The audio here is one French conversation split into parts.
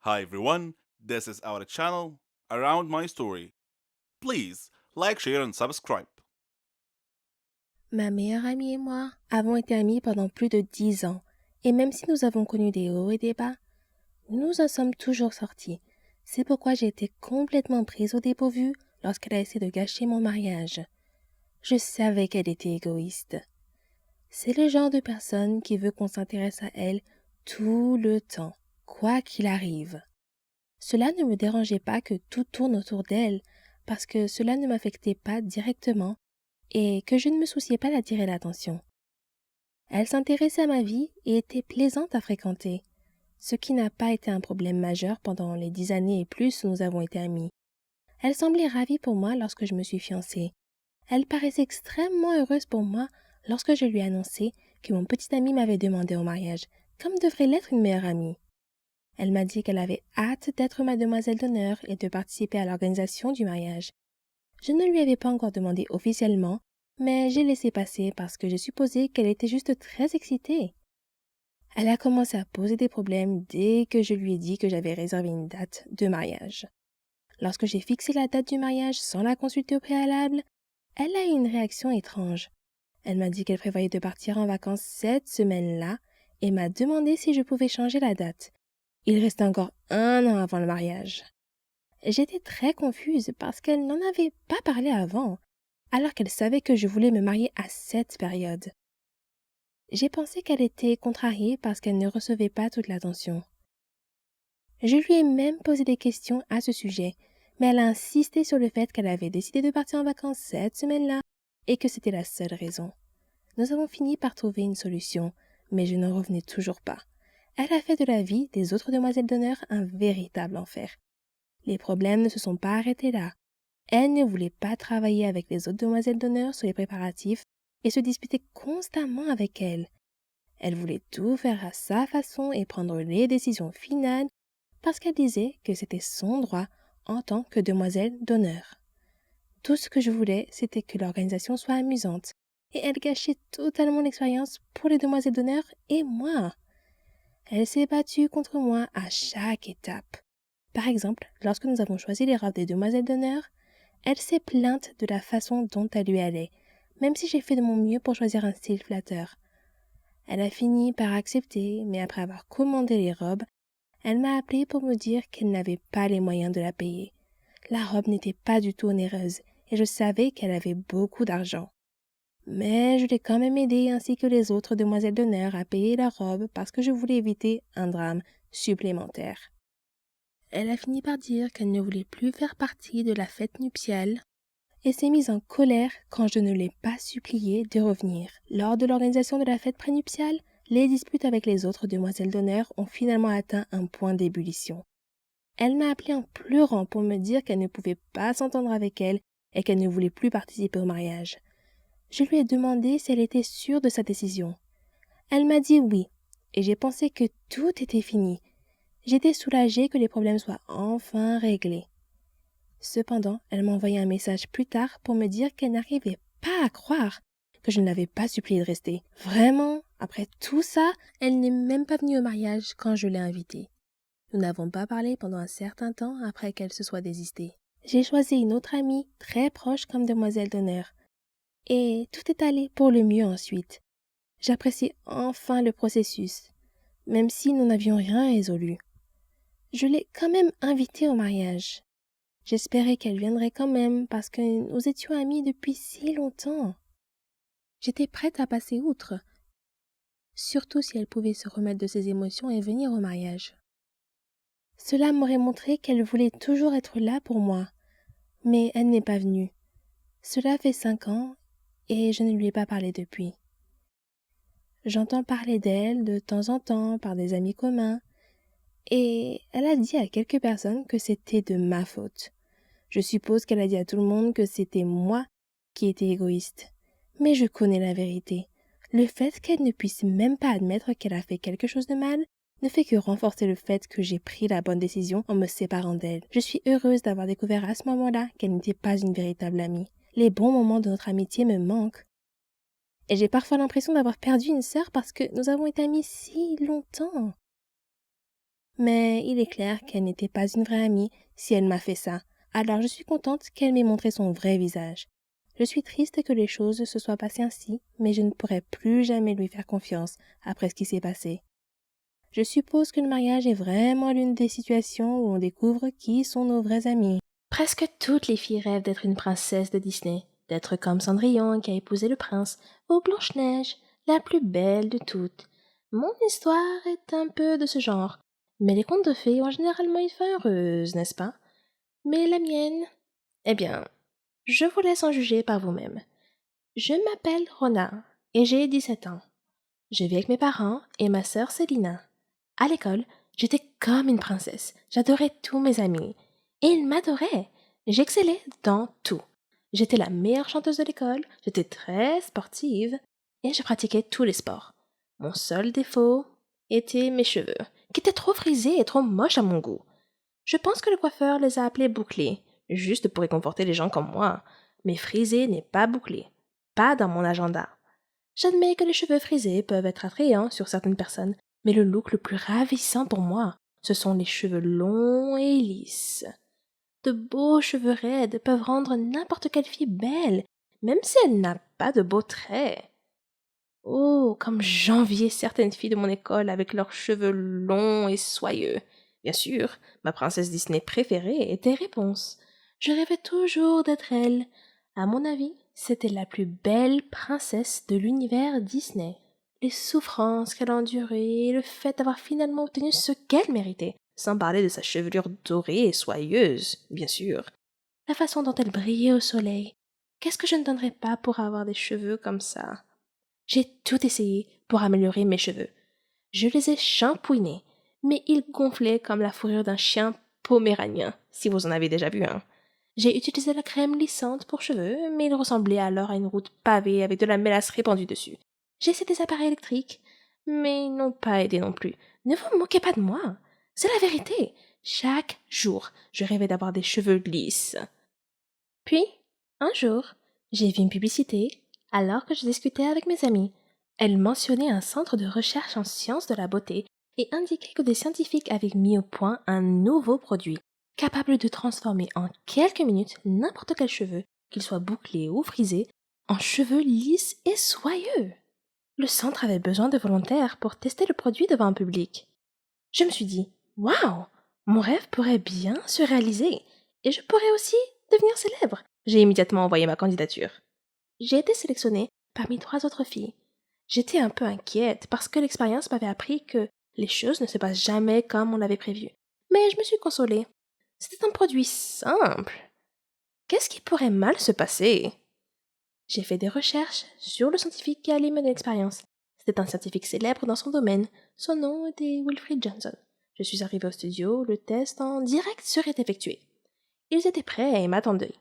Hi everyone, this is our channel Around My Story. Please like, share and subscribe. Ma meilleure amie et moi avons été amies pendant plus de 10 ans, et même si nous avons connu des hauts et des bas, nous en sommes toujours sortis. C'est pourquoi j'ai été complètement prise au dépourvu lorsqu'elle a essayé de gâcher mon mariage. Je savais qu'elle était égoïste. C'est le genre de personne qui veut qu'on s'intéresse à elle tout le temps, quoi qu'il arrive. Cela ne me dérangeait pas que tout tourne autour d'elle, parce que cela ne m'affectait pas directement et que je ne me souciais pas d'attirer l'attention. Elle s'intéressait à ma vie et était plaisante à fréquenter, ce qui n'a pas été un problème majeur pendant les 10 années et plus où nous avons été amis. Elle semblait ravie pour moi lorsque je me suis fiancée. Elle paraissait extrêmement heureuse pour moi lorsque je lui ai annoncé que mon petit ami m'avait demandé au mariage, comme devrait l'être une meilleure amie. Elle m'a dit qu'elle avait hâte d'être ma demoiselle d'honneur et de participer à l'organisation du mariage. Je ne lui avais pas encore demandé officiellement, mais j'ai laissé passer parce que je supposais qu'elle était juste très excitée. Elle a commencé à poser des problèmes dès que je lui ai dit que j'avais réservé une date de mariage. Lorsque j'ai fixé la date du mariage sans la consulter au préalable, elle a eu une réaction étrange. Elle m'a dit qu'elle prévoyait de partir en vacances cette semaine-là et m'a demandé si je pouvais changer la date. Il restait encore 1 an avant le mariage. J'étais très confuse parce qu'elle n'en avait pas parlé avant, alors qu'elle savait que je voulais me marier à cette période. J'ai pensé qu'elle était contrariée parce qu'elle ne recevait pas toute l'attention. Je lui ai même posé des questions à ce sujet, mais elle a insisté sur le fait qu'elle avait décidé de partir en vacances cette semaine-là et que c'était la seule raison. Nous avons fini par trouver une solution, mais je n'en revenais toujours pas. Elle a fait de la vie des autres demoiselles d'honneur un véritable enfer. Les problèmes ne se sont pas arrêtés là. Elle ne voulait pas travailler avec les autres demoiselles d'honneur sur les préparatifs et se disputait constamment avec elles. Elle voulait tout faire à sa façon et prendre les décisions finales parce qu'elle disait que c'était son droit en tant que demoiselle d'honneur. Tout ce que je voulais, c'était que l'organisation soit amusante, et elle gâchait totalement l'expérience pour les demoiselles d'honneur et moi. Elle s'est battue contre moi à chaque étape. Par exemple, lorsque nous avons choisi les robes des demoiselles d'honneur, elle s'est plainte de la façon dont elle lui allait, même si j'ai fait de mon mieux pour choisir un style flatteur. Elle a fini par accepter, mais après avoir commandé les robes, elle m'a appelé pour me dire qu'elle n'avait pas les moyens de la payer. La robe n'était pas du tout onéreuse et je savais qu'elle avait beaucoup d'argent. Mais je l'ai quand même aidée ainsi que les autres demoiselles d'honneur à payer la robe parce que je voulais éviter un drame supplémentaire. Elle a fini par dire qu'elle ne voulait plus faire partie de la fête nuptiale et s'est mise en colère quand je ne l'ai pas suppliée de revenir. Lors de l'organisation de la fête prénuptiale, les disputes avec les autres demoiselles d'honneur ont finalement atteint un point d'ébullition. Elle m'a appelé en pleurant pour me dire qu'elle ne pouvait pas s'entendre avec elle et qu'elle ne voulait plus participer au mariage. Je lui ai demandé si elle était sûre de sa décision. Elle m'a dit oui, et j'ai pensé que tout était fini. J'étais soulagée que les problèmes soient enfin réglés. Cependant, elle m'a envoyé un message plus tard pour me dire qu'elle n'arrivait pas à croire que je ne l'avais pas suppliée de rester. Vraiment, après tout ça, elle n'est même pas venue au mariage quand je l'ai invitée. Nous n'avons pas parlé pendant un certain temps après qu'elle se soit désistée. J'ai choisi une autre amie très proche comme demoiselle d'honneur. Et tout est allé pour le mieux ensuite. J'apprécie enfin le processus, même si nous n'avions rien résolu. Je l'ai quand même invitée au mariage. J'espérais qu'elle viendrait quand même parce que nous étions amis depuis si longtemps. J'étais prête à passer outre, surtout si elle pouvait se remettre de ses émotions et venir au mariage. Cela m'aurait montré qu'elle voulait toujours être là pour moi, mais elle n'est pas venue. Cela fait 5 ans et je ne lui ai pas parlé depuis. J'entends parler d'elle de temps en temps par des amis communs, et elle a dit à quelques personnes que c'était de ma faute. Je suppose qu'elle a dit à tout le monde que c'était moi qui étais égoïste. Mais je connais la vérité. Le fait qu'elle ne puisse même pas admettre qu'elle a fait quelque chose de mal ne fait que renforcer le fait que j'ai pris la bonne décision en me séparant d'elle. Je suis heureuse d'avoir découvert à ce moment-là qu'elle n'était pas une véritable amie. Les bons moments de notre amitié me manquent. Et j'ai parfois l'impression d'avoir perdu une sœur parce que nous avons été amis si longtemps. Mais il est clair qu'elle n'était pas une vraie amie si elle m'a fait ça. Alors je suis contente qu'elle m'ait montré son vrai visage. Je suis triste que les choses se soient passées ainsi, mais je ne pourrai plus jamais lui faire confiance après ce qui s'est passé. Je suppose que le mariage est vraiment l'une des situations où on découvre qui sont nos vrais amis. Presque toutes les filles rêvent d'être une princesse de Disney, d'être comme Cendrillon qui a épousé le prince, ou Blanche-Neige, la plus belle de toutes. Mon histoire est un peu de ce genre, mais les contes de fées ont généralement une fin heureuse, n'est-ce pas? Mais la mienne... Eh bien, je vous laisse en juger par vous-même. Je m'appelle Rona, et j'ai 17 ans. Je vis avec mes parents et ma sœur Célina. À l'école, j'étais comme une princesse. J'adorais tous mes amis. Et ils m'adoraient. J'excellais dans tout. J'étais la meilleure chanteuse de l'école, j'étais très sportive et je pratiquais tous les sports. Mon seul défaut était mes cheveux, qui étaient trop frisés et trop moches à mon goût. Je pense que le coiffeur les a appelés bouclés, juste pour réconforter les gens comme moi. Mais frisé n'est pas bouclé. Pas dans mon agenda. J'admets que les cheveux frisés peuvent être attrayants sur certaines personnes, mais le look le plus ravissant pour moi, ce sont les cheveux longs et lisses. De beaux cheveux raides peuvent rendre n'importe quelle fille belle, même si elle n'a pas de beaux traits. Oh, comme j'enviais certaines filles de mon école avec leurs cheveux longs et soyeux. Bien sûr, ma princesse Disney préférée était Réponse. Je rêvais toujours d'être elle. À mon avis, c'était la plus belle princesse de l'univers Disney. Les souffrances qu'elle a endurées et le fait d'avoir finalement obtenu ce qu'elle méritait, sans parler de sa chevelure dorée et soyeuse, bien sûr. La façon dont elle brillait au soleil. Qu'est-ce que je ne donnerais pas pour avoir des cheveux comme ça? J'ai tout essayé pour améliorer mes cheveux. Je les ai shampouinés, mais ils gonflaient comme la fourrure d'un chien poméranien, si vous en avez déjà vu un. J'ai utilisé la crème lissante pour cheveux, mais ils ressemblaient alors à une route pavée avec de la mélasse répandue dessus. J'ai essayé des appareils électriques, mais ils n'ont pas aidé non plus. Ne vous moquez pas de moi. C'est la vérité. Chaque jour, je rêvais d'avoir des cheveux lisses. Puis, un jour, j'ai vu une publicité alors que je discutais avec mes amis. Elle mentionnait un centre de recherche en sciences de la beauté et indiquait que des scientifiques avaient mis au point un nouveau produit capable de transformer en quelques minutes n'importe quel cheveu, qu'il soit bouclé ou frisé, en cheveux lisses et soyeux. Le centre avait besoin de volontaires pour tester le produit devant un public. Je me suis dit, waouh, mon rêve pourrait bien se réaliser et je pourrais aussi devenir célèbre. J'ai immédiatement envoyé ma candidature. J'ai été sélectionnée parmi 3 autres filles. J'étais un peu inquiète parce que l'expérience m'avait appris que les choses ne se passent jamais comme on l'avait prévu. Mais je me suis consolée. C'était un produit simple. Qu'est-ce qui pourrait mal se passer? J'ai fait des recherches sur le scientifique qui allait mener l'expérience. C'était un scientifique célèbre dans son domaine. Son nom était Wilfrid Johnson. Je suis arrivée au studio, le test en direct serait effectué. Ils étaient prêts et m'attendaient.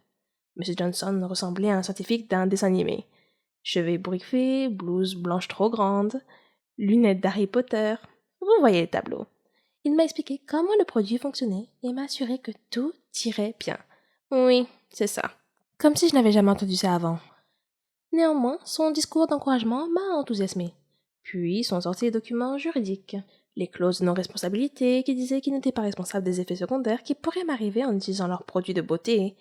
M. Johnson ressemblait à un scientifique d'un dessin animé. Cheveux ébouriffés, blouse blanche trop grande, lunettes d'Harry Potter. Vous voyez le tableau. Il m'a expliqué comment le produit fonctionnait et m'a assuré que tout irait bien. Oui, c'est ça. Comme si je n'avais jamais entendu ça avant. Néanmoins, son discours d'encouragement m'a enthousiasmé. Puis sont sortis les documents juridiques, les clauses de non-responsabilité qui disaient qu'ils n'étaient pas responsables des effets secondaires qui pourraient m'arriver en utilisant leurs produits de beauté.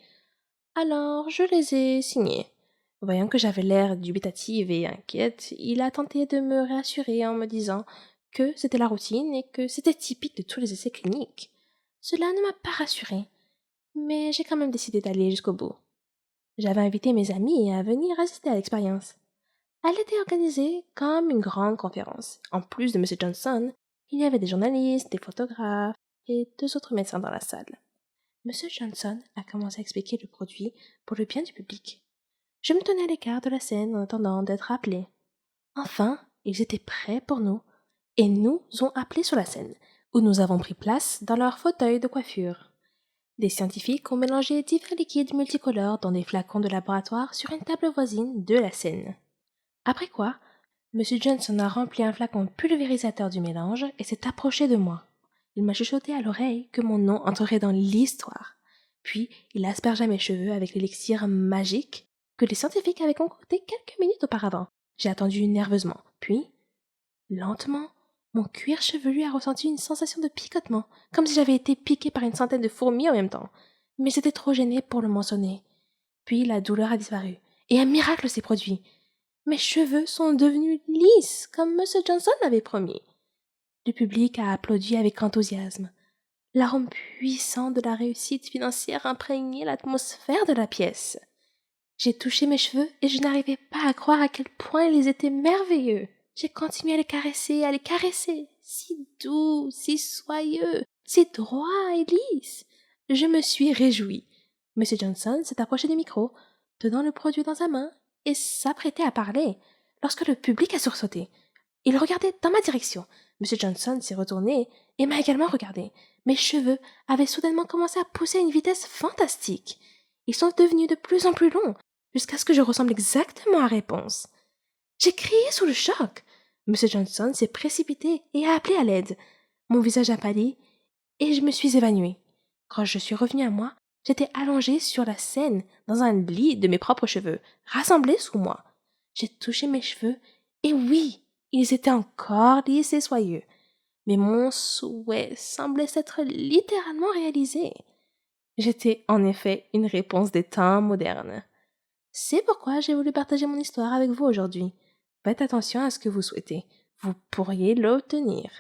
Alors, je les ai signés. Voyant que j'avais l'air dubitative et inquiète, il a tenté de me réassurer en me disant que c'était la routine et que c'était typique de tous les essais cliniques. Cela ne m'a pas rassurée, mais j'ai quand même décidé d'aller jusqu'au bout. J'avais invité mes amis à venir assister à l'expérience. Elle était organisée comme une grande conférence. En plus de M. Johnson, il y avait des journalistes, des photographes et 2 autres médecins dans la salle. M. Johnson a commencé à expliquer le produit pour le bien du public. Je me tenais à l'écart de la scène en attendant d'être appelé. Enfin, ils étaient prêts pour nous et nous ont appelés sur la scène, où nous avons pris place dans leurs fauteuils de coiffure. Des scientifiques ont mélangé divers liquides multicolores dans des flacons de laboratoire sur une table voisine de la scène. Après quoi, M. Johnson a rempli un flacon pulvérisateur du mélange et s'est approché de moi. Il m'a chuchoté à l'oreille que mon nom entrerait dans l'histoire. Puis, il aspergea mes cheveux avec l'élixir magique que les scientifiques avaient concocté quelques minutes auparavant. J'ai attendu nerveusement. Puis, lentement, Mon cuir chevelu a ressenti une sensation de picotement, comme si j'avais été piquée par une centaine de fourmis en même temps. Mais j'étais trop gênée pour le mentionner. Puis la douleur a disparu, et un miracle s'est produit. Mes cheveux sont devenus lisses, comme M. Johnson l'avait promis. Le public a applaudi avec enthousiasme. L'arôme puissant de la réussite financière imprégnait l'atmosphère de la pièce. J'ai touché mes cheveux et je n'arrivais pas à croire à quel point ils étaient merveilleux. J'ai continué à les caresser, si doux, si soyeux, si droits et lisses. Je me suis réjouie. M. Johnson s'est approché du micro, tenant le produit dans sa main, et s'apprêtait à parler, lorsque le public a sursauté. Il regardait dans ma direction. M. Johnson s'est retourné et m'a également regardé. Mes cheveux avaient soudainement commencé à pousser à une vitesse fantastique. Ils sont devenus de plus en plus longs, jusqu'à ce que je ressemble exactement à Réponse. J'ai crié sous le choc. M. Johnson s'est précipité et a appelé à l'aide. Mon visage a pâli et je me suis évanouie. Quand je suis revenue à moi, j'étais allongée sur la scène dans un lit de mes propres cheveux, rassemblés sous moi. J'ai touché mes cheveux et oui, ils étaient encore lisses et soyeux. Mais mon souhait semblait s'être littéralement réalisé. J'étais en effet une réponse des temps modernes. C'est pourquoi j'ai voulu partager mon histoire avec vous aujourd'hui. Faites attention à ce que vous souhaitez. Vous pourriez l'obtenir.